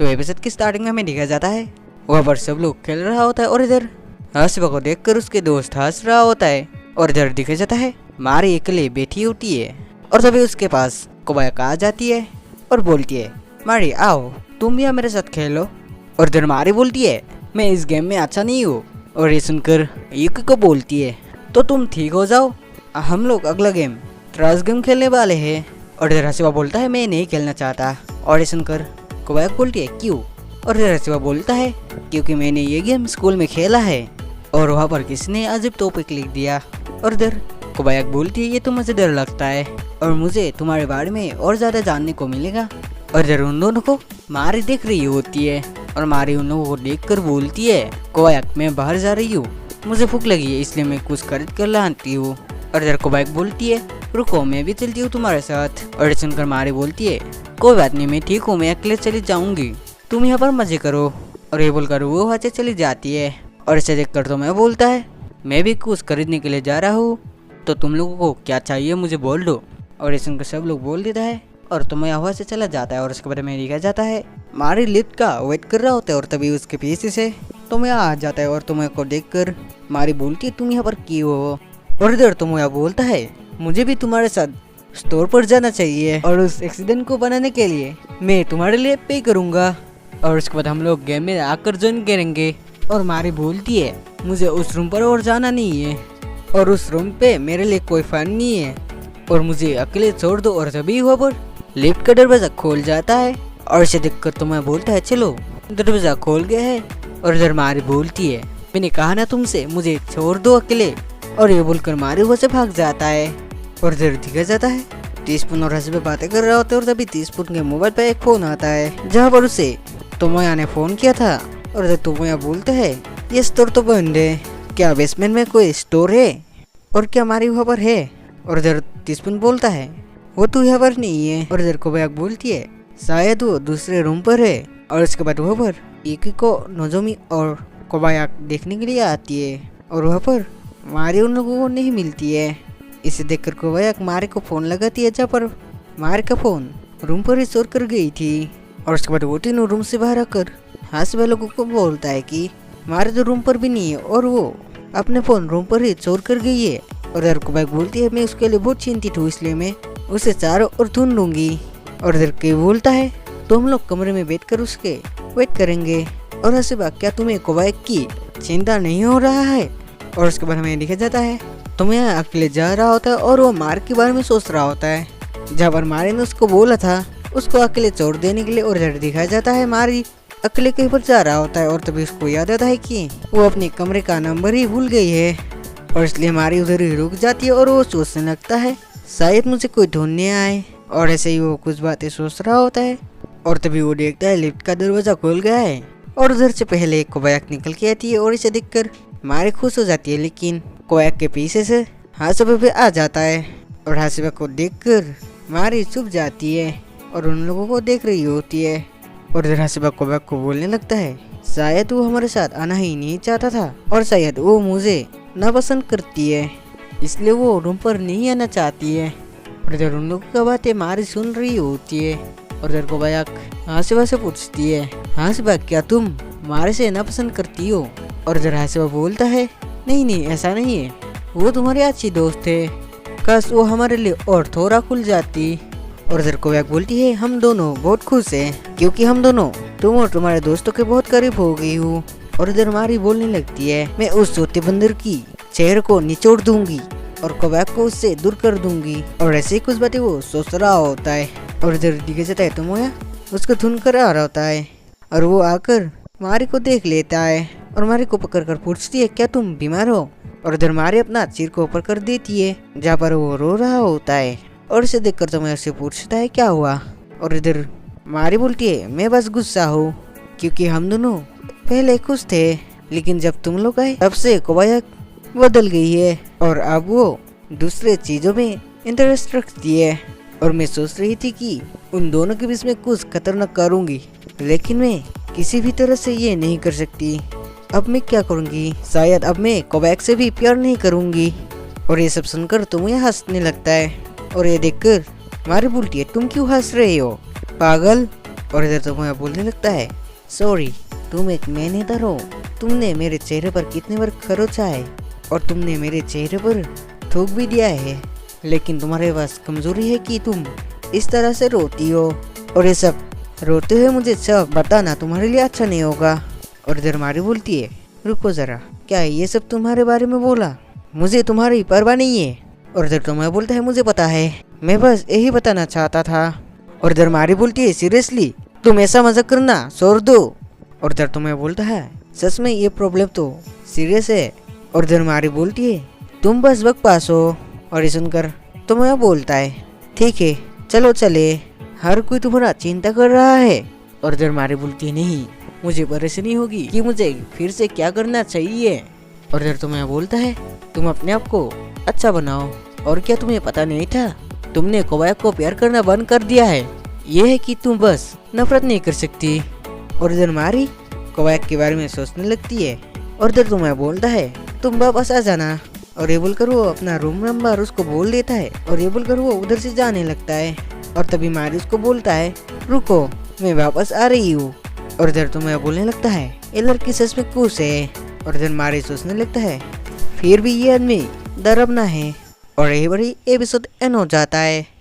तो एपिसोड की स्टार्टिंग में हमें दिखाया जाता है वहाँ पर सब लोग खेल रहा होता है और इधर हाशिबा को देखकर उसके दोस्त हंस रहा होता है और इधर दिखाया जाता है मारी अकेले बैठी होती है और तभी उसके पास कोबायाक आ जाती है और बोलती है मारी आओ तुम भी मेरे साथ खेलो। और इधर मारी बोलती है मैं इस गेम में अच्छा नहीं हूँ। और ये सुनकर युकी को बोलती है तो तुम ठीक हो जाओ, हम लोग अगला गेम ट्रस्ट गेम खेलने वाले हैं। और इधर हाशिबा बोलता है मैं नहीं खेलना चाहता। और ये सुनकर कोबायाक बोलती है क्यों। और इधर हाशिबा बोलता है क्योंकि मैंने ये गेम स्कूल में खेला है और वहाँ पर किसी ने अजीब टॉपिक लिख दिया। और इधर कोबायाक बोलती है ये तो मुझे डर लगता है और मुझे तुम्हारे बारे में और ज़्यादा जानने को मिलेगा। और इधर उन दोनों को मारी देख रही होती है और मारी उन लोगों को देखकर बोलती है कोबायाक मैं बाहर जा रही हूँ, मुझे भूख लगी है इसलिए मैं कुछ खरीद कर लाती हूँ। और इधर कोबायाक बोलती है रुको मैं भी चलती हूँ तुम्हारे साथ। और सुनकर मारी बोलती है कोई बात नहीं मैं ठीक हूँ, मैं अकेले चली जाऊंगी, तुम यहाँ पर मजे करो। और ये बोलकर वो वहाँ से चली जाती है। और इसे देखकर तो मैं बोलता है मैं भी कुछ खरीदने के लिए जा रहा हूँ, तो तुम लोगों को क्या चाहिए मुझे बोल दो। और ये सुनकर सब लोग बोल देता है और तुम्हें हवा से चला जाता है। और उसके बाद में दिखाया जाता है मारी लिफ्ट का वेट कर रहा होता है और तभी उसके पीछे से तुम्हें आ जाता है और तुम्हें को देखकर मारी बोलती है तुम यहाँ पर क्यों हो। और इधर तुम्हें बोलता है मुझे भी तुम्हारे साथ स्टोर पर जाना चाहिए और उस एक्सीडेंट को बनाने के लिए मैं तुम्हारे लिए पे करूँगा। और उसके बाद हम लोग गेम में आकर ज्वाइन करेंगे। और मारी बोलती है मुझे उस रूम पर और जाना नहीं है और उस रूम पे मेरे लिए कोई फन नहीं है और मुझे अकेले छोड़ दो। और तभी वहाँ पर लिफ्ट का दरवाजा खोल जाता है और इसे देखकर तो मैं बोलता है चलो, दरवाजा खोल गया है। और इधर मारी बोलती है मैंने कहा ना तुमसे मुझे छोड़ दो अकेले। और ये बोलकर मारी वहाँ से भाग जाता है। और इधर दिखा जाता है टीस्पून और हाशिबा बातें कर रहा होता है और तभी टीस्पून के मोबाइल पे एक फोन आता है जहाँ पर उसे तोमोया ने फोन किया था। और इधर तोमोया बोलता है ये स्टोर तो बंद है, क्या बेसमेंट में कोई स्टोर है और क्या मारी वहाँ पर है। और इधर टीस्पून बोलता है वो तो यहाँ पर नहीं है। और इधर कोबायाक बोलती है शायद वो दूसरे रूम पर है। और उसके बाद वहाँ पर युकी को नोजोमी और कोबायाक देखने के लिए आती है और वहाँ पर मारी उन लोगों को नहीं मिलती है। इसे देखकर कोबायाक मारी को फ़ोन लगाती है जहाँ पर मारी का फ़ोन रूम पर ही चोर कर गई थी। और उसके बाद वो तीनों रूम से बाहर आकर हाशिबा लोगों को बोलता है कि मारी तो रूम पर भी नहीं है और वो अपने फ़ोन रूम पर ही चोर कर गई है। और इधर कोबायाक बोलती है मैं उसके लिए बहुत चिंतित हूँ इसलिए मैं उसे चारों ओर ढूंढ लूँगी। और इधर के बोलता है तो हम लोग कमरे में बैठकर उसके वेट करेंगे। और हाशिबा क्या तुम्हें कोबायाक की चिंता नहीं हो रहा है। और उसके बाद हमें दिखा जाता है तुम्हें अकेले जा रहा होता है और वो मार के बारे में सोच रहा होता है जहाँ पर मारी ने उसको बोला था उसको अकेले छोड़ देने के लिए। और इधर दिखाया जाता है मारी अकेले कहीं पर जा रहा होता है और तभी उसको याद आता है कि वो अपने कमरे का नंबर ही भूल गई है। और इसलिए मारी उधर ही रुक जाती है और वो सोचने लगता है शायद मुझे कोई ढूंढने आए। और ऐसे ही वो कुछ बातें सोच रहा होता है और तभी वो देखता है लिफ्ट का दरवाजा खुल गया है और उधर से पहले कोबायाक निकल के आती है। और इसे देखकर मारी खुश हो जाती है लेकिन कोबायाक के पीछे से हाशिबा भी आ जाता है। और हाशिबा को देखकर मारी चुप जाती है और उन लोगों को देख रही होती है। और इधर हाशिबा कोबायाक को बोलने लगता है शायद वो हमारे साथ आना ही नहीं चाहता था और शायद वो मुझे नापसंद करती है इसलिए वो रूम पर नहीं आना चाहती है। और इधर उन लोगों की बातें मारी सुन रही होती है। और इधर कोबायाक हाशिबा से पूछती है हाशिबा क्या तुम मारी से नापसंद करती हो। और इधर हाशिबा बोलता है नहीं नहीं ऐसा नहीं है, वो तुम्हारी अच्छी दोस्त है, काश वो हमारे लिए और थोड़ा खुल जाती। और इधर कोबायाक बोलती है हम दोनों बहुत खुश हैं क्योंकि हम दोनों तुम और तुम्हारे दोस्तों के बहुत करीब हो गई हूँ। और इधर मारी बोलने लगती है मैं उस छोटे बंदर की चेहरे को निचोड़ दूंगी और कोबायाक को उससे दूर कर दूंगी। और ऐसे ही कुछ बातें वो सोच रहा होता है। और इधर दिखे जाता है तोमोया उसको ढूंढ कर आ रहा होता है और वो आकर मारी को देख लेता है और मारी को पकड़ कर पूछती है क्या तुम बीमार हो। और इधर मारी अपना सिर को ऊपर कर देती है जहाँ पर वो रो रहा होता है। और इसे देखकर तोमोया उससे पूछता है क्या हुआ। और इधर मारी बोलती है मैं बस गुस्सा हूँ क्योंकि हम दोनों पहले खुश थे लेकिन जब तुम लोग आए तब से कोबायाक बदल गई है और अब वो दूसरे चीज़ों में इंटरेस्ट रखती है। और मैं सोच रही थी कि उन दोनों के बीच में कुछ खतरनाक करूँगी लेकिन मैं किसी भी तरह से ये नहीं कर सकती। अब मैं क्या करूँगी, शायद अब मैं कोबायाक से भी प्यार नहीं करूँगी। और ये सब सुनकर तोमोया हंसने लगता है और ये देखकर मारी बोलती है तुम क्यों हंस रहे हो पागल, और इधर तो मैं बोलने लगता है, सॉरी, तुम एक मैनेजर हो, तुमने मेरे चेहरे पर कितने बार खरोचा है और तुमने मेरे चेहरे पर थूक भी दिया है, लेकिन तुम्हारे पास कमजोरी है कि तुम इस तरह से रोती हो, और ये सब रोते हुए मुझे सब बताना तुम्हारे लिए अच्छा नहीं होगा। और इधर मारी बोलती है, रुको जरा, क्या ये सब तुम्हारे बारे में बोला? मुझे तुम्हारी परवाह नहीं है। और इधर तो मैं बोलता है, मुझे पता है, मैं बस यही बताना चाहता था। और इधर मारी बोलती है, सीरियसली तुम ऐसा मजाक करना छोड़ दो। और इधर तो मैं बोलता है, सच में ये प्रॉब्लम तो सीरियस है। और इधर मारी बोलती है, तुम बस बकवास हो। और ये सुनकर तो मैं बोलता है, ठीक है चलो चले, हर कोई तुम्हारा चिंता कर रहा है। और इधर मारी बोलती है, नहीं, मुझे परेशानी होगी कि मुझे फिर से क्या करना चाहिए। और इधर तो मैं बोलता है, तुम अपने आप को अच्छा बनाओ। और क्या तुम्हें पता नहीं था, तुमने कोबायक को प्यार करना बंद कर दिया है, यह है कि तुम बस नफरत नहीं कर सकती। और इधर मारी कोबायक के बारे में सोचने लगती है। और इधर तो मैं बोलता है, तुम वापस आ जाना। और ये बोलकर वो अपना रूम नंबर उसको बोल देता है, और ये बोलकर वो उधर से जाने लगता है। और तभी मारी उसको बोलता है, रुको, मैं वापस आ रही हूँ। और इधर तो मैं बोलने लगता है, ये लड़की सच में खुश है। और इधर मारी सोचने लगता है, फिर भी ये आदमी डरावना है। और यही बड़ी एपिसोड एंड हो जाता है।